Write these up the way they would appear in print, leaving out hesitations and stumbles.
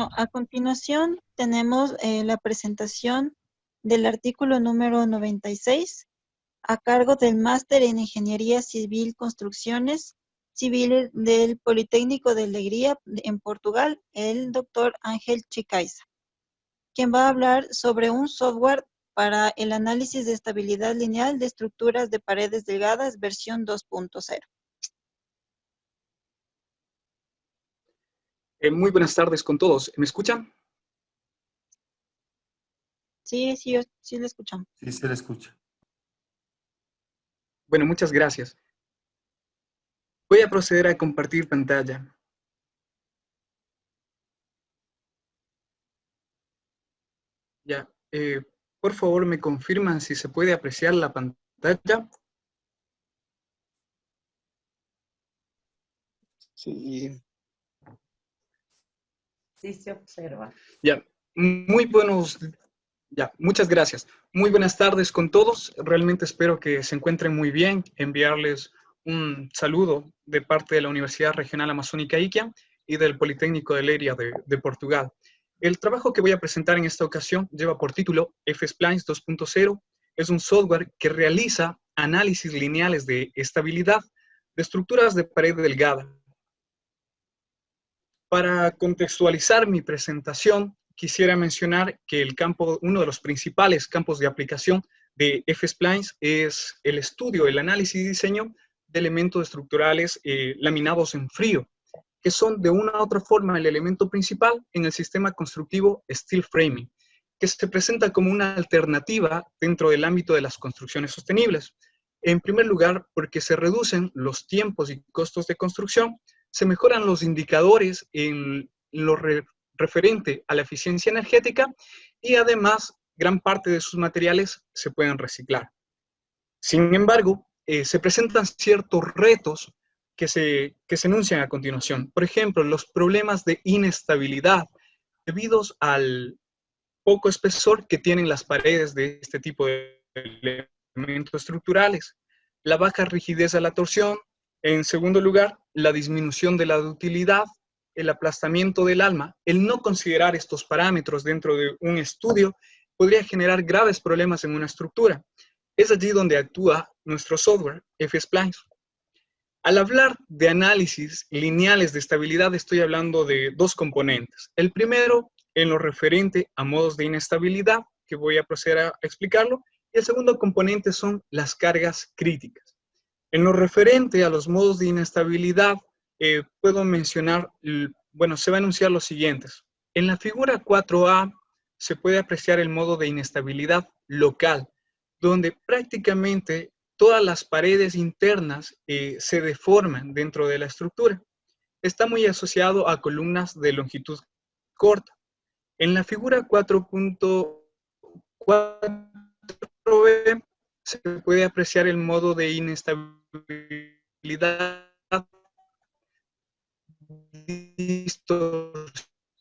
Bueno, a continuación tenemos la presentación del artículo número 96 a cargo del Máster en Ingeniería Civil Construcciones Civiles del Politécnico de Alegría en Portugal, el doctor Ángel Chicaiza, quien va a hablar sobre un software para el análisis de estabilidad lineal de estructuras de paredes delgadas, versión 2.0. Muy buenas tardes con todos. ¿Me escuchan? Sí, sí le escuchamos. Sí, se le escucha. Bueno, muchas gracias. Voy a proceder a compartir pantalla. Ya, por favor me confirman si se puede apreciar la pantalla. Sí. Sí se observa. Ya, muchas gracias. Muy buenas tardes con todos. Realmente espero que se encuentren muy bien. Enviarles un saludo de parte de la Universidad Regional Amazónica Iquia y del Politécnico de Leiria de Portugal. El trabajo que voy a presentar en esta ocasión lleva por título F-Splines 2.0. Es un software que realiza análisis lineales de estabilidad de estructuras de pared delgada. Para contextualizar mi presentación, quisiera mencionar que uno de los principales campos de aplicación de F-Splines es el estudio, el análisis y diseño de elementos estructurales laminados en frío, que son de una u otra forma el elemento principal en el sistema constructivo steel framing, que se presenta como una alternativa dentro del ámbito de las construcciones sostenibles. En primer lugar, porque se reducen los tiempos y costos de construcción, se mejoran los indicadores en lo referente a la eficiencia energética y además gran parte de sus materiales se pueden reciclar. Sin embargo, se presentan ciertos retos que se enuncian a continuación. Por ejemplo, los problemas de inestabilidad debidos al poco espesor que tienen las paredes de este tipo de elementos estructurales, la baja rigidez a la torsión, en segundo lugar, la disminución de la ductilidad, el aplastamiento del alma. El no considerar estos parámetros dentro de un estudio podría generar graves problemas en una estructura. Es allí donde actúa nuestro software, F-Splines. Al hablar de análisis lineales de estabilidad, estoy hablando de dos componentes. El primero, en lo referente a modos de inestabilidad, que voy a proceder a explicarlo, y el segundo componente son las cargas críticas. En lo referente a los modos de inestabilidad, puedo mencionar, bueno, se va a enunciar los siguientes. En la figura 4A se puede apreciar el modo de inestabilidad local, donde prácticamente todas las paredes internas se deforman dentro de la estructura. Está muy asociado a columnas de longitud corta. En la figura 4.4b se puede apreciar el modo de inestabilidad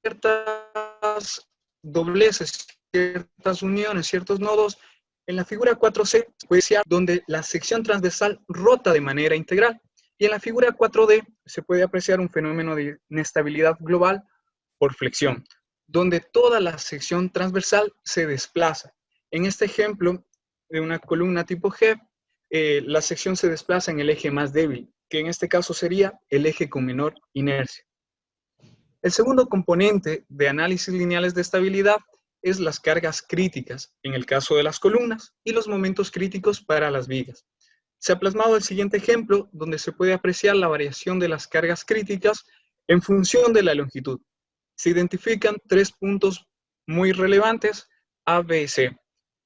ciertas dobleces, ciertas uniones, ciertos nodos. En la figura 4C puede ser donde la sección transversal rota de manera integral. Y en la figura 4D se puede apreciar un fenómeno de inestabilidad global por flexión, donde toda la sección transversal se desplaza. En este ejemplo de una columna tipo G, la sección se desplaza en el eje más débil, que en este caso sería el eje con menor inercia. El segundo componente de análisis lineales de estabilidad es las cargas críticas, en el caso de las columnas, y los momentos críticos para las vigas. Se ha plasmado el siguiente ejemplo, donde se puede apreciar la variación de las cargas críticas en función de la longitud. Se identifican tres puntos muy relevantes, A, B y C.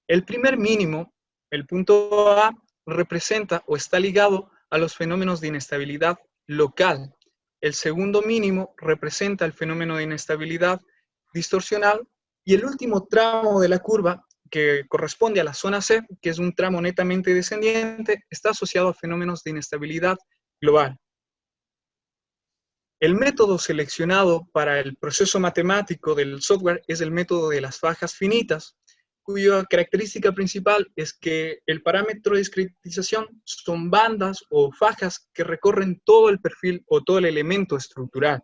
El primer mínimo, el punto A, representa o está ligado a los fenómenos de inestabilidad local. El segundo mínimo representa el fenómeno de inestabilidad distorsional y el último tramo de la curva, que corresponde a la zona C, que es un tramo netamente descendiente, está asociado a fenómenos de inestabilidad global. El método seleccionado para el proceso matemático del software es el método de las fajas finitas, cuya característica principal es que el parámetro de discretización son bandas o fajas que recorren todo el perfil o todo el elemento estructural.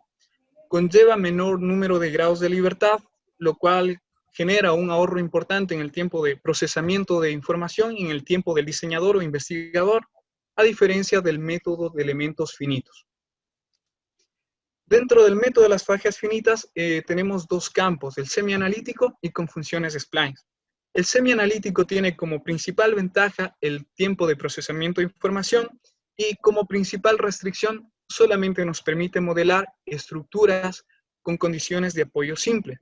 conlleva menor número de grados de libertad, lo cual genera un ahorro importante en el tiempo de procesamiento de información y en el tiempo del diseñador o investigador, a diferencia del método de elementos finitos. Dentro del método de las fajas finitas tenemos dos campos, el semianalítico y con funciones splines. El semianalítico tiene como principal ventaja el tiempo de procesamiento de información y como principal restricción solamente nos permite modelar estructuras con condiciones de apoyo simple.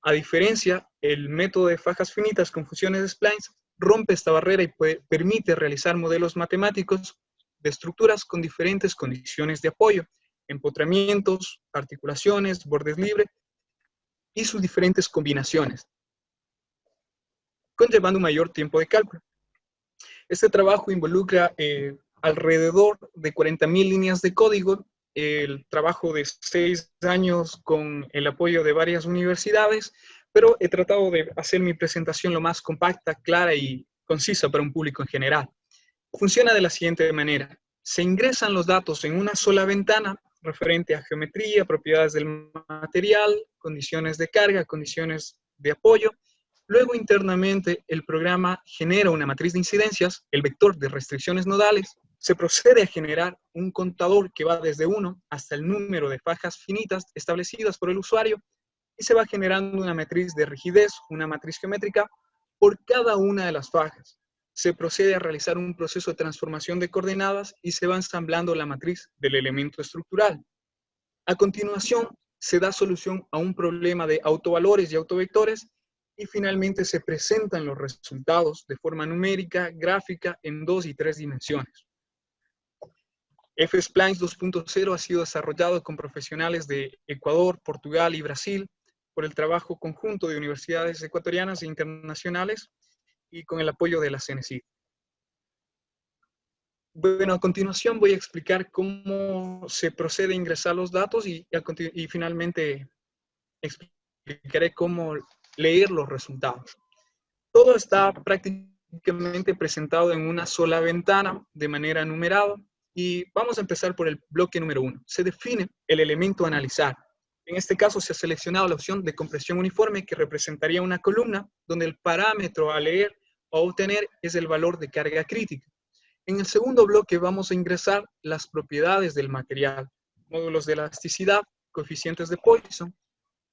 A diferencia, el método de fajas finitas con funciones splines rompe esta barrera y permite realizar modelos matemáticos de estructuras con diferentes condiciones de apoyo, empotramientos, articulaciones, bordes libres y sus diferentes combinaciones, conllevando un mayor tiempo de cálculo. Este trabajo involucra alrededor de 40.000 líneas de código, el trabajo de 6 años con el apoyo de varias universidades, pero he tratado de hacer mi presentación lo más compacta, clara y concisa para un público en general. Funciona de la siguiente manera. Se ingresan los datos en una sola ventana referente a geometría, propiedades del material, condiciones de carga, condiciones de apoyo. Luego, internamente, el programa genera una matriz de incidencias, el vector de restricciones nodales. Se procede a generar un contador que va desde 1 hasta el número de fajas finitas establecidas por el usuario y se va generando una matriz de rigidez, una matriz geométrica, por cada una de las fajas. Se procede a realizar un proceso de transformación de coordenadas y se va ensamblando la matriz del elemento estructural. A continuación, se da solución a un problema de autovalores y autovectores y finalmente se presentan los resultados de forma numérica, gráfica, en 2 y 3 dimensiones. F-Splines 2.0 ha sido desarrollado con profesionales de Ecuador, Portugal y Brasil por el trabajo conjunto de universidades ecuatorianas e internacionales y con el apoyo de la CNCID. Bueno, a continuación voy a explicar cómo se procede a ingresar los datos y finalmente explicaré cómo leer los resultados. Todo está prácticamente presentado en una sola ventana de manera numerada y vamos a empezar por el bloque número 1. Se define el elemento a analizar. En este caso se ha seleccionado la opción de compresión uniforme que representaría una columna donde el parámetro a leer o obtener es el valor de carga crítica. En el segundo bloque vamos a ingresar las propiedades del material, módulos de elasticidad, coeficientes de Poisson.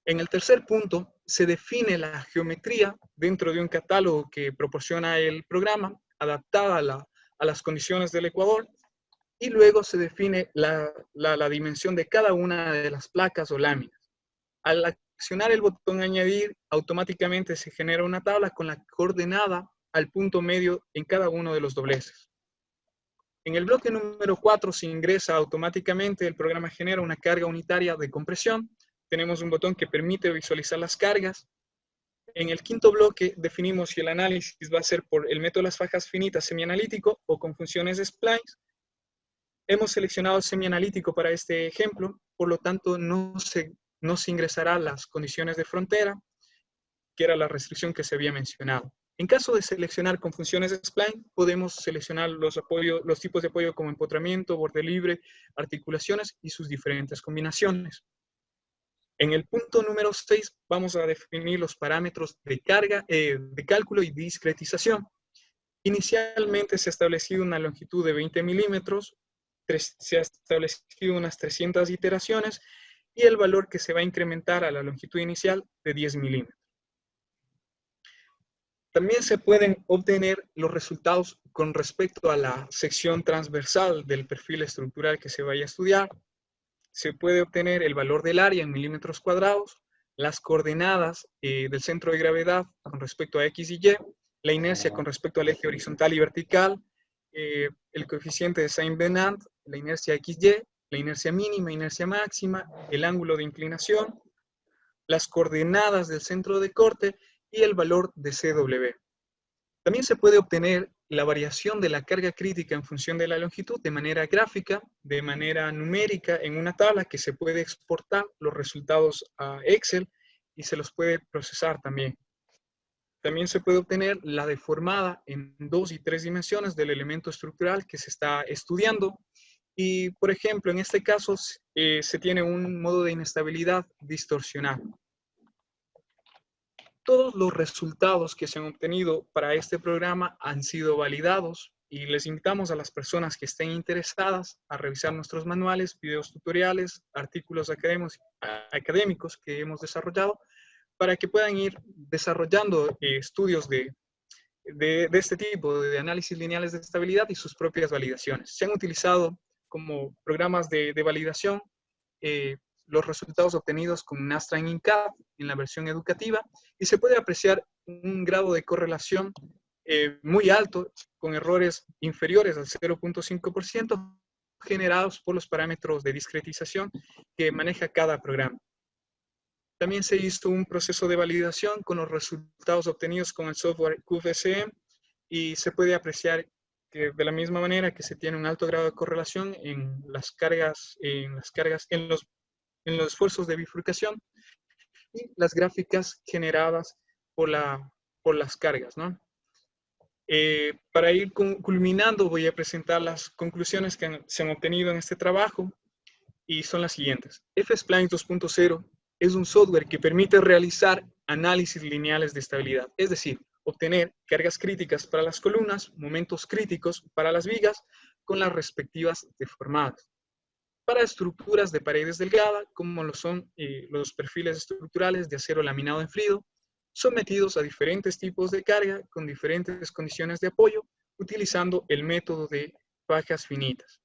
En el tercer punto se define la geometría dentro de un catálogo que proporciona el programa, adaptada a las condiciones del Ecuador, y luego se define la dimensión de cada una de las placas o láminas. Al accionar el botón añadir, automáticamente se genera una tabla con la coordenada al punto medio en cada uno de los dobleces. En el bloque número 4 se ingresa automáticamente, el programa genera una carga unitaria de compresión. Tenemos un botón que permite visualizar las cargas. En el quinto bloque definimos si el análisis va a ser por el método de las fajas finitas semianalítico o con funciones de splines. Hemos seleccionado semianalítico para este ejemplo, por lo tanto no se ingresará las condiciones de frontera, que era la restricción que se había mencionado. En caso de seleccionar con funciones de spline, podemos seleccionar los tipos de apoyo como empotramiento, borde libre, articulaciones y sus diferentes combinaciones. En el punto número 6 vamos a definir los parámetros de carga, de cálculo y discretización. Inicialmente se ha establecido una longitud de 20 milímetros, se ha establecido unas 300 iteraciones y el valor que se va a incrementar a la longitud inicial de 10 milímetros. También se pueden obtener los resultados con respecto a la sección transversal del perfil estructural que se vaya a estudiar. Se puede obtener el valor del área en milímetros cuadrados, las coordenadas del centro de gravedad con respecto a X y Y, la inercia con respecto al eje horizontal y vertical, el coeficiente de Saint-Venant, la inercia XY, la inercia mínima, inercia máxima, el ángulo de inclinación, las coordenadas del centro de corte y el valor de CW. También se puede obtener la variación de la carga crítica en función de la longitud de manera gráfica, de manera numérica en una tabla que se puede exportar los resultados a Excel y se los puede procesar también. También se puede obtener la deformada en 2 y 3 dimensiones del elemento estructural que se está estudiando Y, por ejemplo, en este caso se tiene un modo de inestabilidad distorsionado. Todos los resultados que se han obtenido para este programa han sido validados y les invitamos a las personas que estén interesadas a revisar nuestros manuales, videos tutoriales, artículos académicos que hemos desarrollado para que puedan ir desarrollando estudios de este tipo, de análisis lineales de estabilidad y sus propias validaciones. Se han utilizado como programas de validación los resultados obtenidos con Nastran INCAP en la versión educativa y se puede apreciar un grado de correlación muy alto con errores inferiores al 0.5% generados por los parámetros de discretización que maneja cada programa. También se hizo un proceso de validación con los resultados obtenidos con el software QFSM y se puede apreciar que de la misma manera que se tiene un alto grado de correlación en las cargas, en los esfuerzos de bifurcación y las gráficas generadas por las cargas, ¿no? Para ir culminando, voy a presentar las conclusiones que se han obtenido en este trabajo y son las siguientes. F-Splines 2.0 es un software que permite realizar análisis lineales de estabilidad, es decir, obtener cargas críticas para las columnas, momentos críticos para las vigas con las respectivas deformadas. Para estructuras de paredes delgadas, como lo son los perfiles estructurales de acero laminado en frío, sometidos a diferentes tipos de carga con diferentes condiciones de apoyo, utilizando el método de fajas finitas.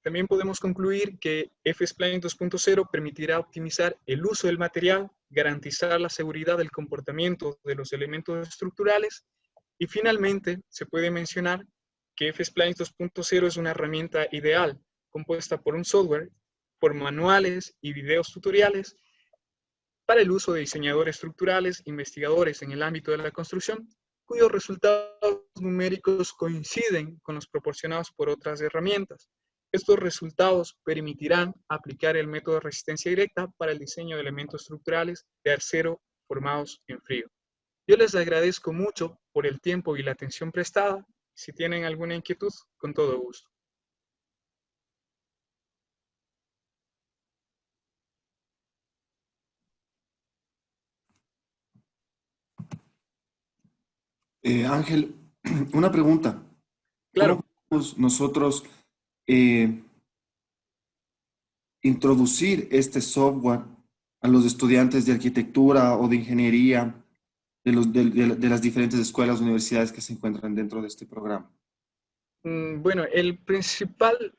También podemos concluir que F-Spline 2.0 permitirá optimizar el uso del material, garantizar la seguridad del comportamiento de los elementos estructurales y finalmente se puede mencionar que F-Spline 2.0 es una herramienta ideal compuesta por un software, por manuales y videos tutoriales para el uso de diseñadores estructurales, investigadores en el ámbito de la construcción, cuyos resultados numéricos coinciden con los proporcionados por otras herramientas. Estos resultados permitirán aplicar el método de resistencia directa para el diseño de elementos estructurales de acero formados en frío. Yo les agradezco mucho por el tiempo y la atención prestada. Si tienen alguna inquietud, con todo gusto. Ángel, una pregunta. Claro. ¿Cómo podemos nosotros eh, introducir este software a los estudiantes de arquitectura o de ingeniería de las diferentes escuelas o universidades que se encuentran dentro de este programa? Bueno, el principal,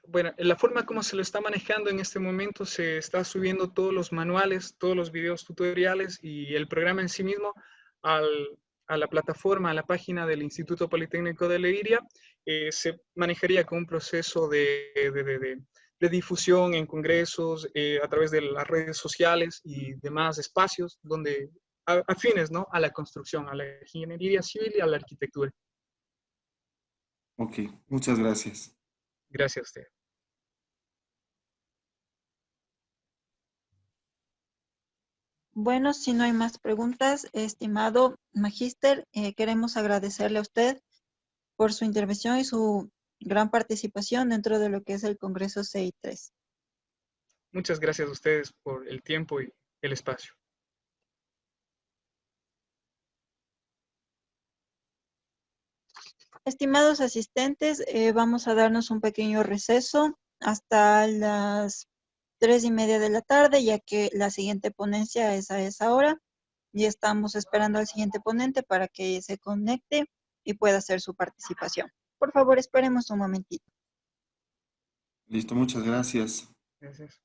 bueno, la forma como se lo está manejando en este momento, se está subiendo todos los manuales, todos los videos tutoriales y el programa en sí mismo a la plataforma, a la página del Instituto Politécnico de Leiria. Se manejaría con un proceso de difusión en congresos, a través de las redes sociales y demás espacios donde afines, ¿no?, a la construcción, a la ingeniería civil y a la arquitectura. Ok, muchas gracias. Gracias a usted. Bueno, si no hay más preguntas, estimado magíster, queremos agradecerle a usted por su intervención y su gran participación dentro de lo que es el Congreso CI3. Muchas gracias a ustedes por el tiempo y el espacio. Estimados asistentes, vamos a darnos un pequeño receso hasta las 3:30 de la tarde, ya que la siguiente ponencia es a esa hora y estamos esperando al siguiente ponente para que se conecte y pueda hacer su participación. Por favor, esperemos un momentito. Listo, muchas gracias. Gracias.